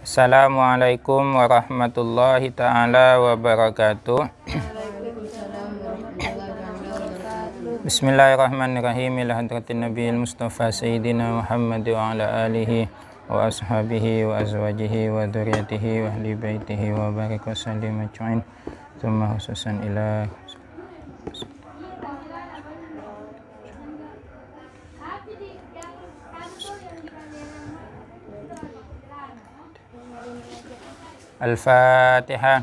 Assalamualaikum warahmatullahi ta'ala wabarakatuh. Bismillahirrahmanirrahim. Ila hadratin nabiyil mustafa sayyidina Muhammad wa ala alihi wa ashabihi wa azwajihi wa dzurriyyatihi wa ahli baitihi wa barik wa sallim ajma'in. Tsumma khususan ila Al-Fatihah.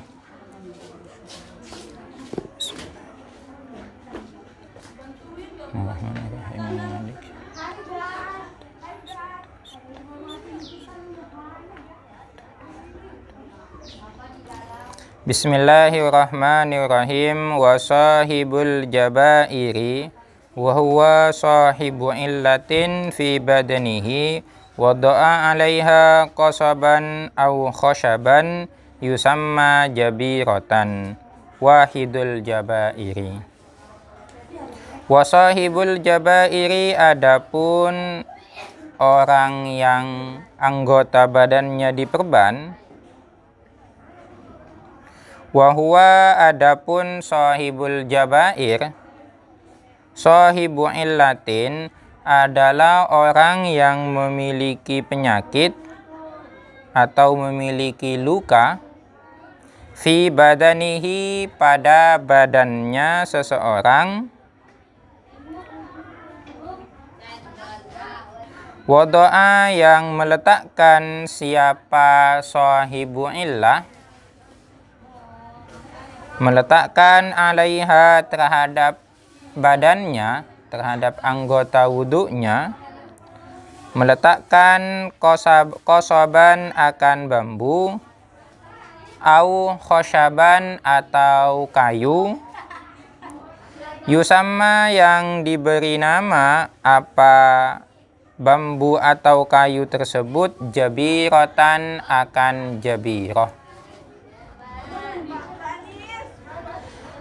Bismillahirrahmanirrahim. Wa sahibul jabairi wa huwa sahibu illatin fi badanihi wada'a 'alaiha qasaban aw khashaban yusamma jabiratan. Wahidul jabairi. Wa sahibul jabairi, adapun orang yang anggota badannya diperban. Wa huwa, adapun sahibul jabair, sahibu illatin, adalah orang yang memiliki penyakit atau memiliki luka fi badanihi, pada badannya seseorang, wada'a, yang meletakkan siapa sahibu illah, meletakkan 'alaiha, terhadap badannya, terhadap anggota wudhunya, meletakkan qasaban, akan bambu, au khashaban, atau kayu, yusamma, yang diberi nama apa bambu atau kayu tersebut, jabiratan, akan jabirah.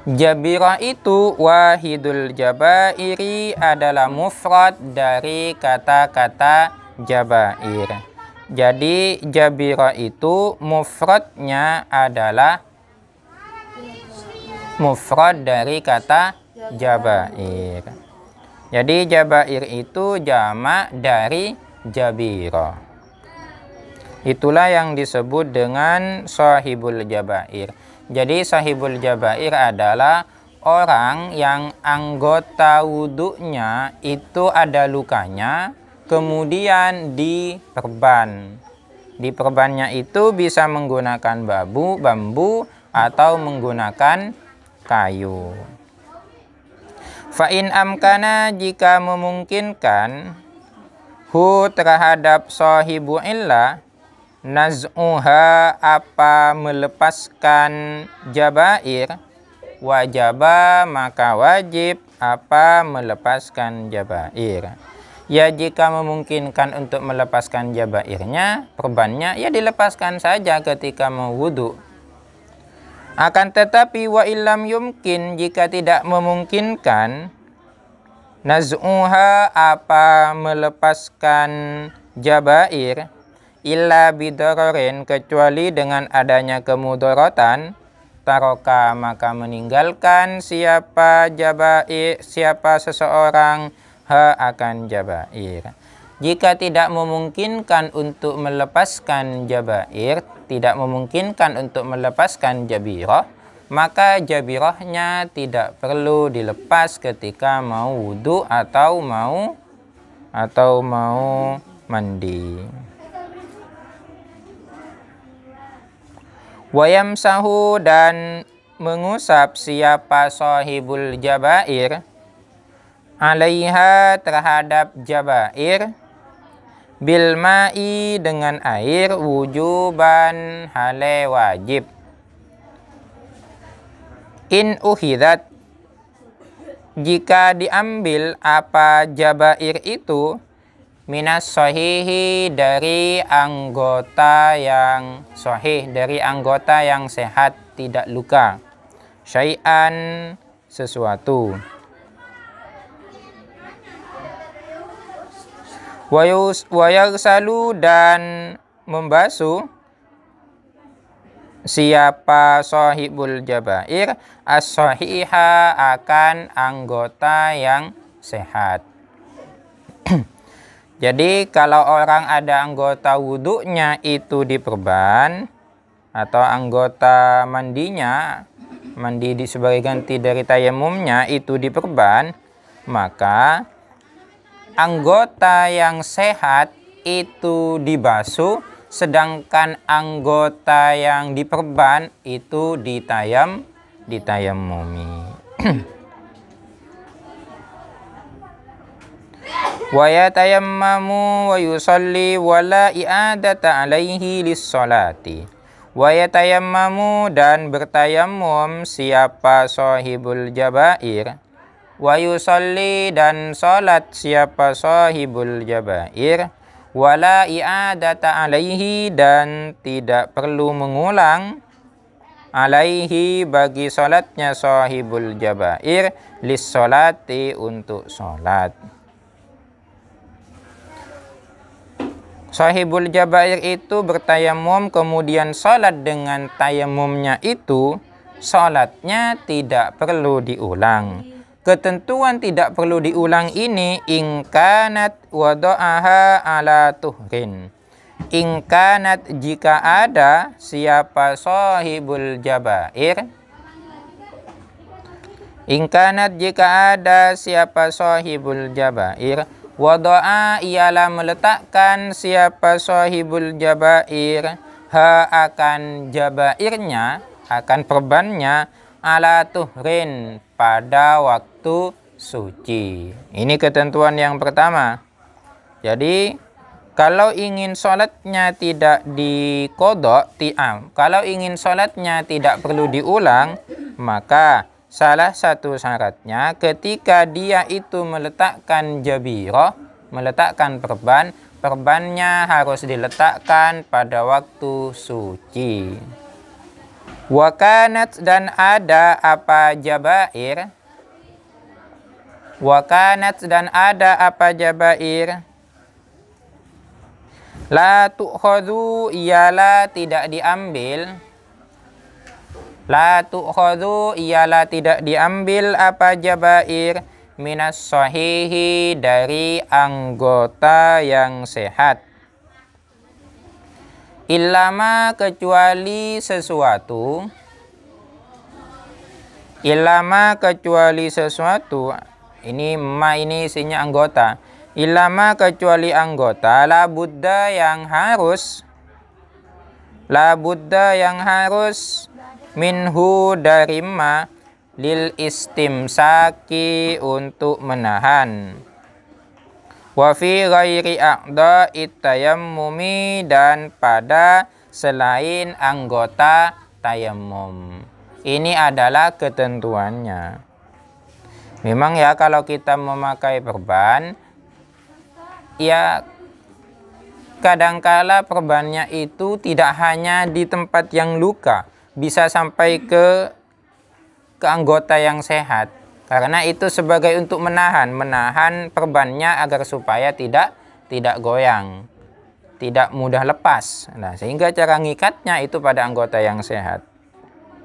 Jabirah itu, wahidul jabairi, adalah mufrad dari kata-kata jabair. Jadi jabirah itu mufradnya adalah mufrad dari kata jabair. Jadi jabair itu jamak dari jabirah. Itulah yang disebut dengan sahibul jabair. Jadi sahibul jabair adalah orang yang anggota wudhunya itu ada lukanya, kemudian diperban. Diperbannya itu bisa menggunakan bambu atau menggunakan kayu. Fa'in amkana, jika memungkinkan, hu, terhadap sahibu illah, naz'uha, apa melepaskan jabair, wajaba, maka wajib apa melepaskan jabair. Ya, jika memungkinkan untuk melepaskan jabairnya, perbannya, ya dilepaskan saja ketika mau wudu. Akan tetapi wa illam yumkin, jika tidak memungkinkan, naz'uha, apa melepaskan jabair, illa bidararin, kecuali dengan adanya kemudaratan, taroka, maka meninggalkan siapa jabair, siapa seseorang, akan jabair. Jika tidak memungkinkan untuk melepaskan jabair, tidak memungkinkan untuk melepaskan jabirah, maka jabirahnya tidak perlu dilepas ketika mau wudu atau mau mandi. Wayamsahu, dan mengusap siapa sahibul jabair, 'alaiha, terhadap jabair, bil ma'i, dengan air, wujuban, hale wajib. In uhidat, jika diambil apa jabair itu, minas sahihi, dari anggota yang sahih, dari anggota yang sehat, tidak luka, syai'an, sesuatu. Wayagsalu, dan membasuh siapa sahibul jabair as-sahiha akan anggota yang sehat. Jadi kalau orang ada anggota wudhunya itu diperban atau anggota mandinya, mandi sebagai ganti dari tayamumnya itu diperban, maka anggota yang sehat itu dibasuh, sedangkan anggota yang diperban itu ditayamumi. Wa yatayammamu wa yusalli wa la i'adata alaihi lis-salati. Wa yatayammamu dan bertayamum siapa sahibul jabair. Wa yusalli dan salat siapa sahibul jabair. Wa la i'adata alaihi dan tidak perlu mengulang alaihi bagi salatnya sahibul jabair lis-salati untuk salat. Sahibul jabair itu bertayamum kemudian salat dengan tayamumnya itu, salatnya tidak perlu diulang. Ketentuan tidak perlu diulang ini ingkanat wada'aha ala tuhrin. Ingkanat jika ada siapa sahibul jabair. Ingkanat jika ada siapa sahibul jabair. Wada'a ialah meletakkan siapa sahibul jabair ha akan jabairnya, akan perbannya ala tuhrin pada waktu suci. Ini ketentuan yang pertama. Jadi kalau ingin sholatnya tidak diqodok, kalau ingin sholatnya tidak perlu diulang, maka salah satu syaratnya ketika dia itu meletakkan jabirah, meletakkan perban, perbannya harus diletakkan pada waktu suci. Wakanat dan ada apa jabair. Wakanat dan ada apa jabair. La tu'khadhu ialah tidak diambil. La tu'khadhu ialah tidak diambil apa jabair minas sahihi dari anggota yang sehat. Illama kecuali sesuatu. Illama kecuali sesuatu. Ini ma ini isinya anggota. Illama kecuali anggota. La buddha yang harus. La buddha yang harus. Minhu dari ma lil istimsaki untuk menahan. Wa fi ghairi a'dha'it tayammumi dan pada selain anggota tayammum. Ini adalah ketentuannya. Memang ya kalau kita memakai perban, ya kadangkala perbannya itu tidak hanya di tempat yang luka, bisa sampai ke anggota yang sehat. Karena itu sebagai untuk menahan perbannya agar supaya tidak goyang, tidak mudah lepas. Nah, sehingga cara ngikatnya itu pada anggota yang sehat.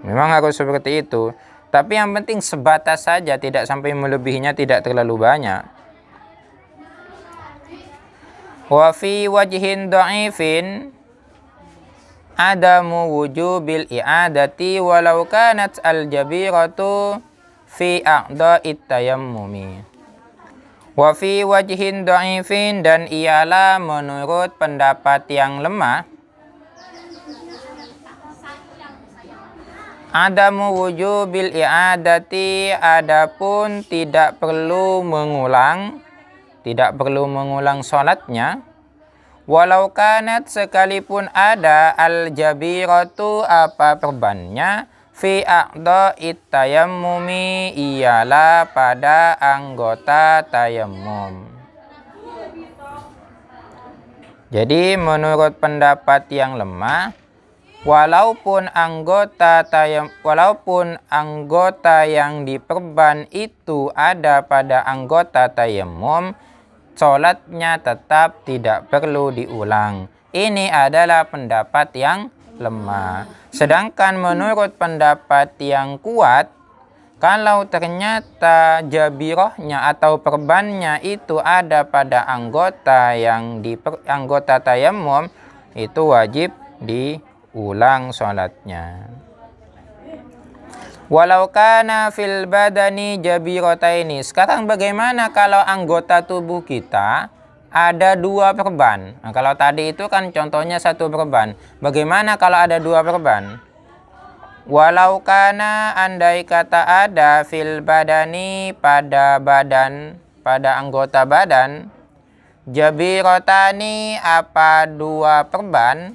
Memang harus seperti itu. Tapi yang penting sebatas saja, tidak sampai melebihinya, tidak terlalu banyak. Wa fi wajhin dha'ifin adamu wujubil i'adati walau kanat al-jabiratu fi a'dha'it tayammumi. Wa fi wajhin dha'ifin dan ialah menurut pendapat yang lemah adamu wujubil i'adati adapun tidak perlu mengulang sholatnya. Walau kanat sekalipun ada al-jabiratu apa perbannya fi a'dha'it tayammumi ialah pada anggota tayammum. Jadi menurut pendapat yang lemah, walaupun anggota yang diperban itu ada pada anggota tayammum, sholatnya tetap tidak perlu diulang. Ini adalah pendapat yang lemah. Sedangkan menurut pendapat yang kuat, kalau ternyata jabirohnya atau perbannya itu ada pada anggota yang anggota tayamum, itu wajib diulang sholatnya. Walau kana fil badani jabirotaini. Sekarang bagaimana kalau anggota tubuh kita ada 2 perban? Nah, kalau tadi itu kan contohnya 1 perban. Bagaimana kalau ada 2 perban? Walau kana, andai kata ada fil badani pada badan, pada anggota badan, jabirotani apa 2 perban,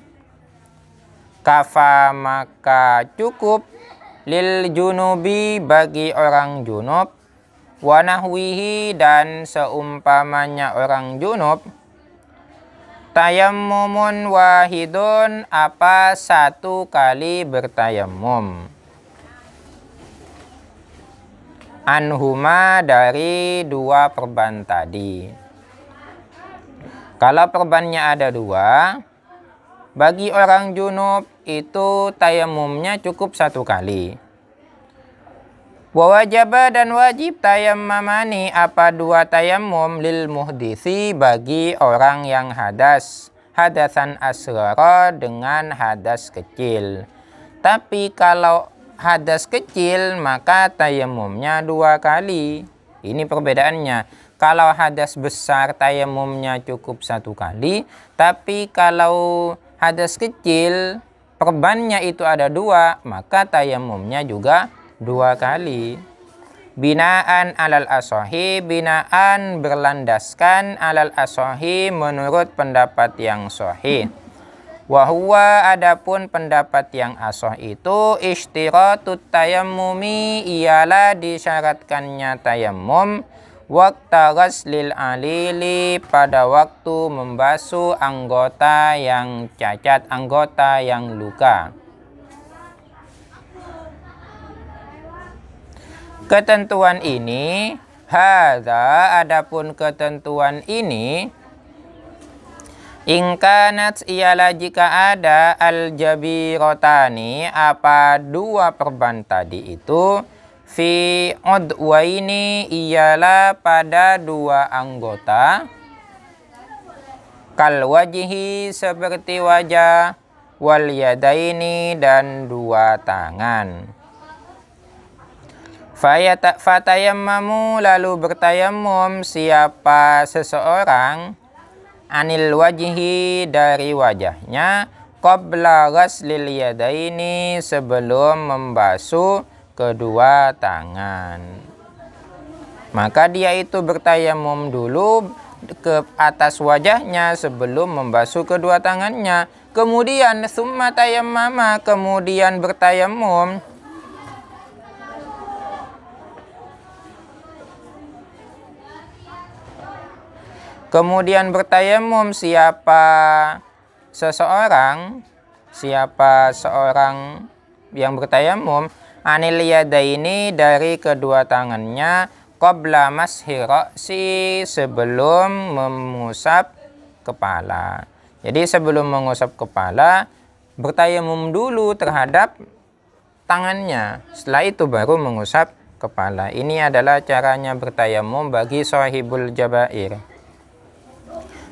kafa maka cukup, lil junubi bagi orang junub, wa nahwihi dan seumpamanya orang junub, tayammumun wahidun apa 1 kali bertayamum, anhuma dari 2 perban tadi. Kalau perbannya ada 2, bagi orang junub itu tayamumnya cukup 1 kali. Wajaba dan wajib tayammamani apa 2 tayammum lil muhdisi bagi orang yang hadas, hadasan asghara dengan hadas kecil. Tapi kalau hadas kecil maka tayammumnya 2 kali. Ini perbedaannya. Kalau hadas besar tayammumnya cukup 1 kali, tapi kalau hadas kecil perbannya itu ada 2, maka tayammumnya juga 2 kali. Binaan alal asohi, binaan berlandaskan alal asohi menurut pendapat yang sahih. Wahuwa adapun pendapat yang asoh itu ishtiratut tayammumi ialah disyaratkannya tayammum waqta ghaslil alili pada waktu membasuh anggota yang cacat, anggota yang luka. Ketentuan ini, hadza adapun ketentuan ini, ingkanat ialah jika ada al-jabirotani apa 2 perban tadi itu, fi udwaini ialah pada 2 anggota, kal wajhi seperti wajah, wal yadaini dan 2 tangan. Fatayammamu lalu bertayamum siapa seseorang anil wajhi dari wajahnya, qabla ghaslil yadaini sebelum membasuh kedua tangan. Maka dia itu bertayamum dulu ke atas wajahnya sebelum membasuh kedua tangannya. Kemudian summa tayammama, kemudian bertayamum. Kemudian bertayamum siapa seorang yang bertayamum anil yadaini dari kedua tangannya, qabla mashi ra'si sebelum mengusap kepala. Jadi sebelum mengusap kepala bertayamum dulu terhadap tangannya, setelah itu baru mengusap kepala. Ini adalah caranya bertayamum bagi sahibul jabair.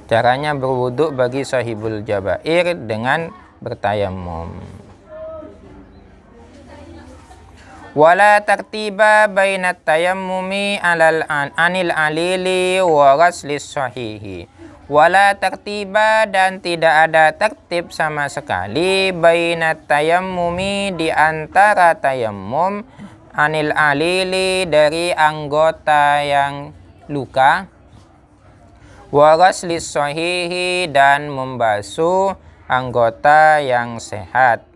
Caranya berwuduk bagi sahibul jabair dengan bertayamum. Wala tartiba bainat tayammumi anil alili wa ghaslis sahihi. Wala tartiba dan tidak ada tertib sama sekali bainat tayammumi di antara tayammum anil alili dari anggota yang luka, wa ghaslis sahihi dan membasuh anggota yang sehat.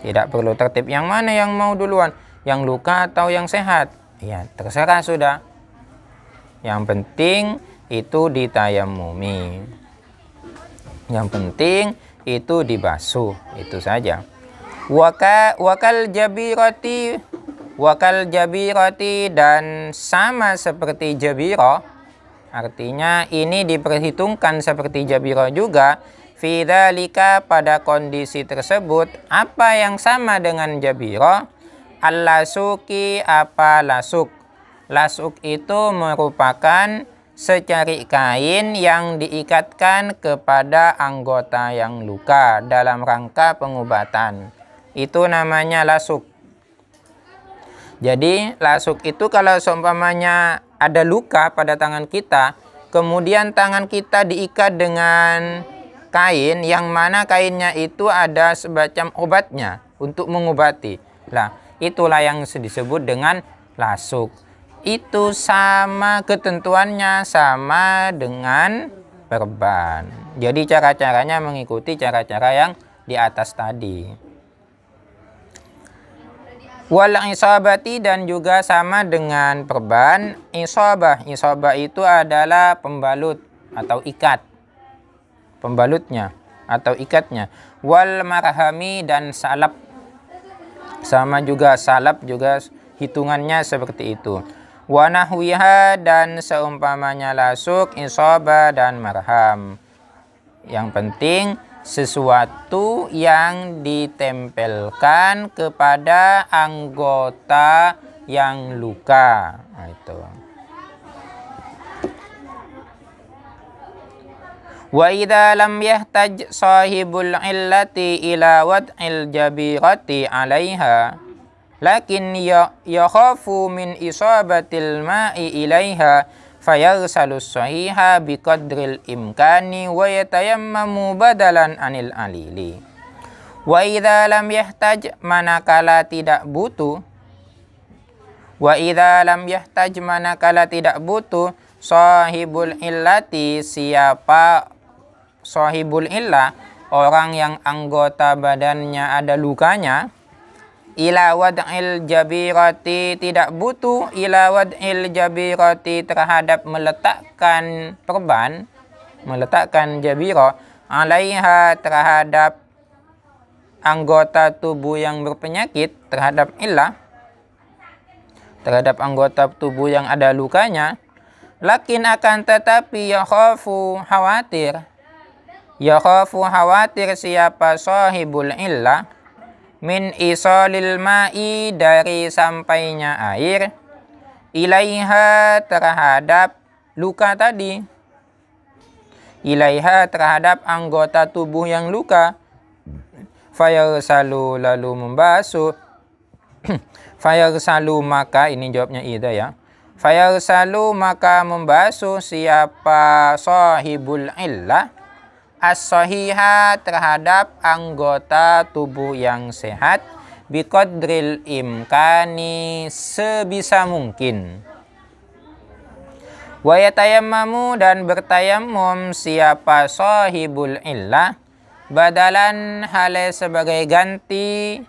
Tidak perlu tertib yang mana yang mau duluan, yang luka atau yang sehat. Ya, terserah sudah. Yang penting itu ditayamumi. Yang penting itu dibasuh, itu saja. Wakal jabirati dan sama seperti jabirah. Artinya ini diperhitungkan seperti jabirah juga. fi dzalika pada kondisi tersebut apa yang sama dengan jabiro? Al-lasuki apa lasuk? Lasuk itu merupakan secari kain yang diikatkan kepada anggota yang luka dalam rangka pengobatan. Itu namanya lasuk. Jadi lasuk itu kalau seumpamanya ada luka pada tangan kita, kemudian tangan kita diikat dengan kain yang mana kainnya itu ada semacam obatnya untuk mengobati. Nah, itulah yang disebut dengan lasuk. Itu sama ketentuannya sama dengan perban. Jadi cara-caranya mengikuti cara-cara yang di atas tadi. Wal isabati dan juga sama dengan perban. Isabah itu adalah pembalut atau ikat. Pembalutnya atau ikatnya. Wal marhami dan salap. Sama juga salap juga hitungannya seperti itu. Wa nahwiha dan seumpamanya lasuk, isabah dan marham. Yang penting sesuatu yang ditempelkan kepada anggota yang luka. Nah, itu. Wa idza lam yahtaj sahibul illati ila wad'il jabirati 'alaiha lakin yakhafu min isabatil ma'i ilaiha fayaghsalu sahiha biqadril imkani wa yatayammamu badalan anil alili. Wa idza lam yahtaj manakala tidak butuh. Wa idza lam yahtaj manakala tidak butuh sahibul illati siapa sahibul illah orang yang anggota badannya ada lukanya. Ila wad'il jabirati tidak butuh ila wad'il jabirati terhadap meletakkan perban, meletakkan jabiro alaiha terhadap anggota tubuh yang berpenyakit, terhadap illah, terhadap anggota tubuh yang ada lukanya. Lakin akan tetapi yakhafu khawatir siapa sahibul illah min isalil ma'i dari sampainya air ilaiha terhadap luka tadi, ilaiha terhadap anggota tubuh yang luka. Fayaghsalu lalu membasuh fayaghsalu maka ini jawabnya ida ya. Fayaghsalu maka membasuh siapa sahibul illah as-sahiha terhadap anggota tubuh yang sehat biqadril imkani sebisa mungkin. Wa yatayammamu dan bertayammum siapa sahibul illah badalan hale sebagai ganti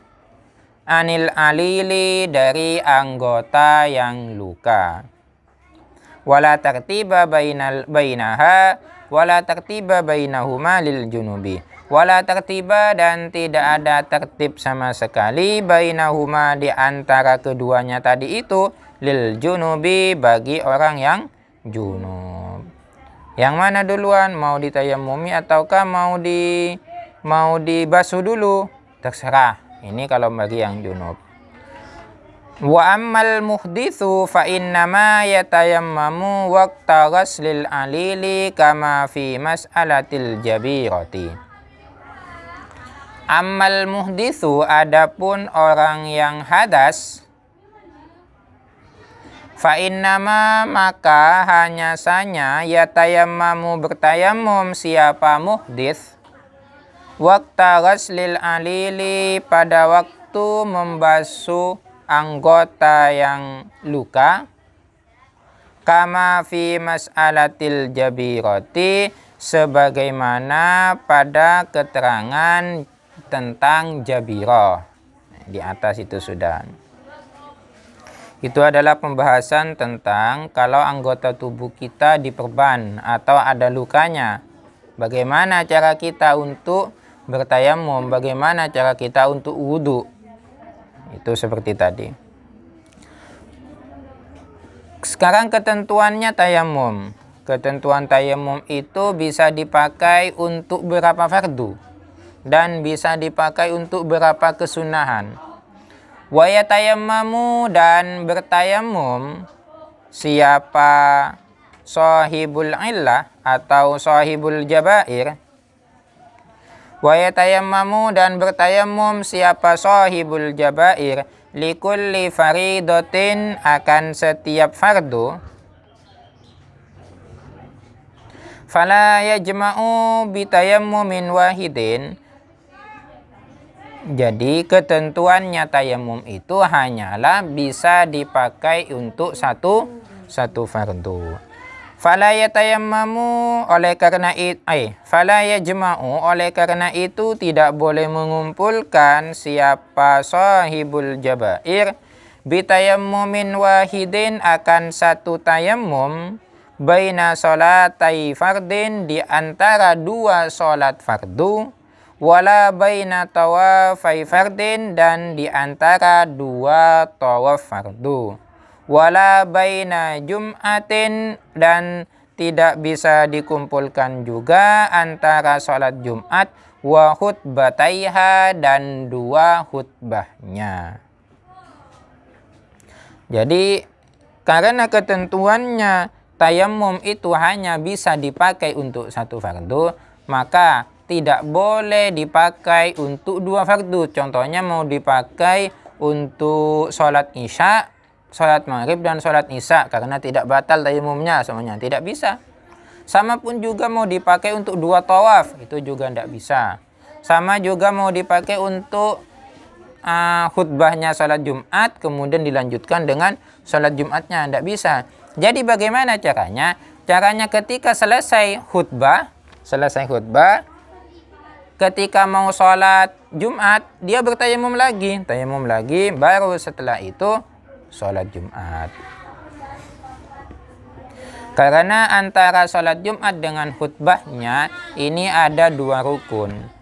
anil alili dari anggota yang luka. Wala tartiba bainaha wala tertiba bainahuma lil junubi. Wala tertiba dan tidak ada tertib sama sekali bainahuma di antara keduanya tadi itu lil junubi bagi orang yang junub. Yang mana duluan, mau ditayammumi ataukah mau dibasuh dulu? Terserah. Ini kalau bagi yang junub. Wa ammal muhditsu fa innama yatayammamu waqta ghaslil alili kama fi mas'alatil jabirati. Ammal muhditsu adapun orang yang hadas, fa innama maka hanya saja yatayammamu bertayammum siapa muhdits waqta ghaslil alili pada waktu membasuh anggota yang luka kama fi mas'alatil jabirati sebagaimana pada keterangan tentang jabirah di atas itu sudah. Itu adalah pembahasan tentang kalau anggota tubuh kita diperban atau ada lukanya, bagaimana cara kita untuk bertayamum, bagaimana cara kita untuk wudu. Itu seperti tadi. Sekarang ketentuannya tayamum. ketentuan tayamum itu bisa dipakai untuk berapa fardu dan bisa dipakai untuk berapa kesunahan. Wa yatayammamu, dan bertayamum siapa sahibul illah atau sahibul jabair. Wa yatayammamu, dan bertayamum siapa sahibul jabair likulli faridatin, akan setiap fardu. Fala yajma'u bitayammumin wahidin. Jadi ketentuannya tayamum itu hanyalah bisa dipakai untuk satu fardu. Fala yatayammamu, oleh karena itu fala yajma'u, oleh karena itu tidak boleh mengumpulkan siapa sahibul jabair bitayammumin wahidin, akan satu tayamum, baina sholatai fardin, di antara dua sholat fardu, wala baina tawafai fardin, dan di antara dua tawaf fardu, wala baina jum'atin, dan tidak bisa dikumpulkan juga antara sholat Jumat wa khutbataiha, dan dua khutbahnya. Jadi karena ketentuannya tayamum itu hanya bisa dipakai untuk satu fardu, maka tidak boleh dipakai untuk dua fardu. Contohnya mau dipakai untuk sholat isya, sholat maghrib, dan sholat isya, karena tidak batal tayamumnya semuanya, tidak bisa. Sama pun juga mau dipakai untuk dua tawaf, itu juga tidak bisa. Sama juga mau dipakai untuk khutbahnya sholat Jumat, kemudian dilanjutkan dengan sholat Jumatnya, tidak bisa. Jadi bagaimana caranya? Caranya ketika selesai khutbah, ketika mau sholat Jumat, dia bertayamum lagi, baru setelah itu sholat Jumat. Karena antara sholat Jumat dengan khutbahnya ini ada dua rukun.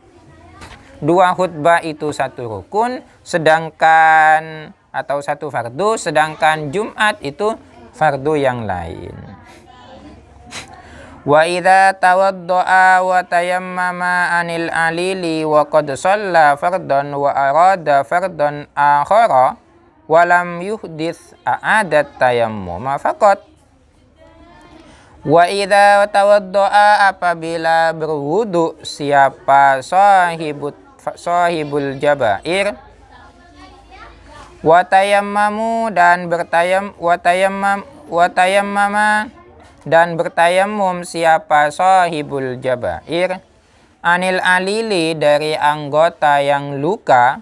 Dua khutbah itu satu rukun, sedangkan atau satu fardu, sedangkan Jumat itu fardu yang lain. Wa idza tawaddaa wa tayammama anil alili wa qad shalla fardan wa arada fardan akhara wa lam yuhdits a'adat tayammuma faqat. Wa idza tawaddaa, apabila berwudu siapa sahibul jabair, wa tayammamu, dan watayammama, dan bertayamum siapa sahibul jabair anil alili, dari anggota yang luka,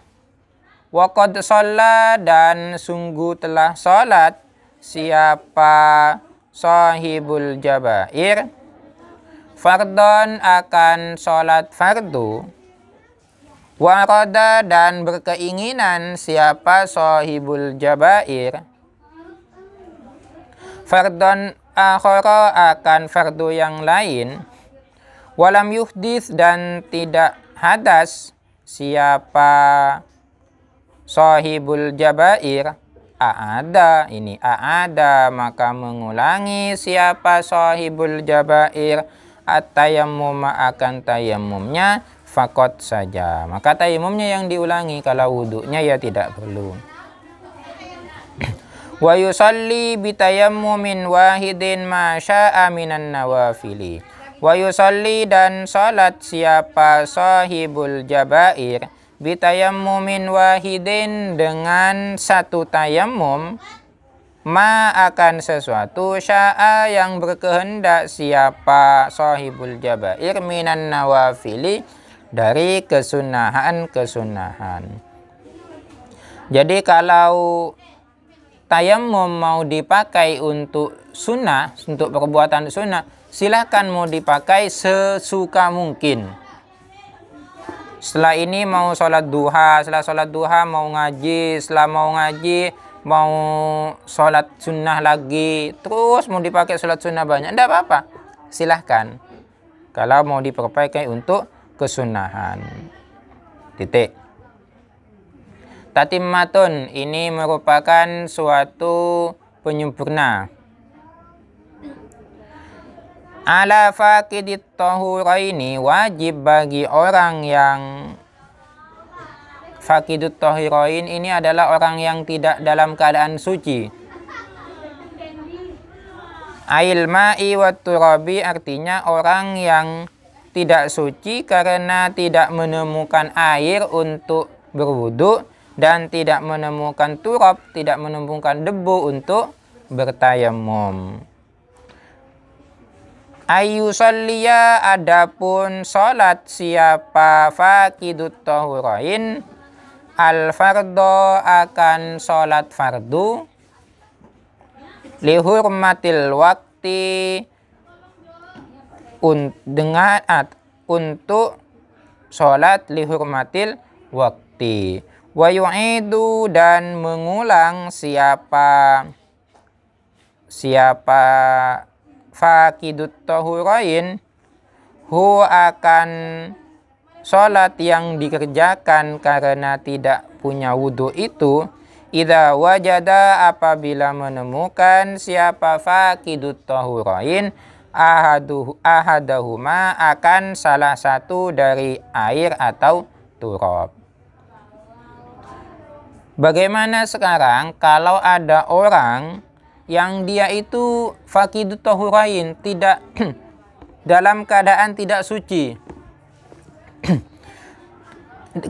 wa qad shalla, dan sungguh telah sholat siapa sahibul jabair fardon, akan sholat fardu, warada, dan berkeinginan siapa sahibul jabair fardon akhara, akan fardu yang lain, walam yuhdits, dan tidak hadas siapa sahibul jabair a'ada, maka mengulangi siapa sahibul jabair at-tayammum, akan tayamumnya, fakot saja, maka tayamumnya yang diulangi, kalau wudunya ya tidak perlu. Wa yusalli bitayammumin wahidin ma sya'a minan nawafili. Wa yusalli, dan salat siapa sahibul jabair bitayammumin wahidin, dengan satu tayamum, ma, akan sesuatu, sya'a, yang berkehendak siapa sahibul jabair minan nawafili, dari kesunahan. Jadi kalau tayamum mau dipakai untuk sunnah, untuk perbuatan sunnah, silahkan mau dipakai sesuka mungkin. Setelah ini mau sholat duha, setelah sholat duha mau ngaji, setelah mau ngaji mau sholat sunnah lagi, terus mau dipakai sholat sunnah banyak, tidak apa-apa, silahkan. Kalau mau dipakai untuk kesunahan. Titik. Tatimmatun, ini merupakan suatu penyempurna. Ala faqidit tahuraini, wajib bagi orang yang faqidut tahirain ini adalah orang yang tidak dalam keadaan suci. Ail ma'i wat turabi, artinya orang yang tidak suci karena tidak menemukan air untuk berwudu dan tidak menemukan turab, tidak menemukan debu untuk bertayamum. Ayyusalliya, adapun salat siapa faqidut tahurain, al fardo, akan salat fardu, lihurmatil waktu, untuk salat lihurmatil waktu. Wa yu'idu, dan mengulang siapa faqidut tahurain, hu, akan sholat yang dikerjakan karena tidak punya wudhu itu, idza wajada, apabila menemukan siapa faqidut tahurain, ahadahuma, akan salah satu dari air atau turab. Bagaimana sekarang kalau ada orang yang dia itu faqidut tahurain, tidak dalam keadaan tidak suci.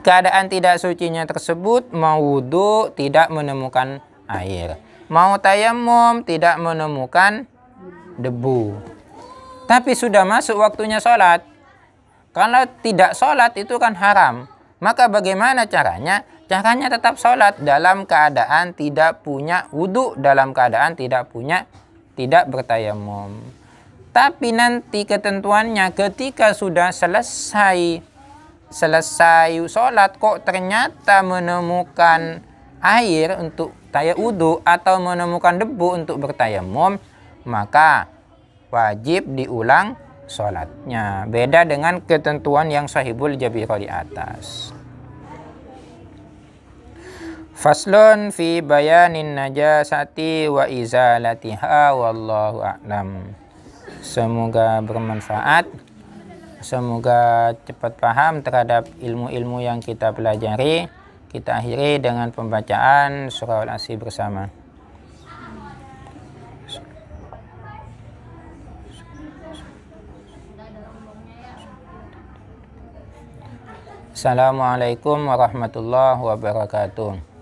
Keadaan tidak sucinya tersebut, mau wudu tidak menemukan air, mau tayamum tidak menemukan debu, tapi sudah masuk waktunya sholat. Kalau tidak sholat itu kan haram. Maka bagaimana caranya? Caranya tetap sholat dalam keadaan tidak punya wudu, dalam keadaan tidak bertayamum. Tapi nanti ketentuannya ketika sudah selesai sholat kok ternyata menemukan air untuk wudu atau menemukan debu untuk bertayamum, maka wajib diulang sholatnya. Beda dengan ketentuan yang sahibul jabirah di atas. Faslun fi bayanin najasati wa izalatiha, wallahu a'lam. Semoga bermanfaat, semoga cepat paham terhadap ilmu-ilmu yang kita pelajari. Kita akhiri dengan pembacaan surah Al-Asr bersama. Assalamualaikum warahmatullahi wabarakatuh.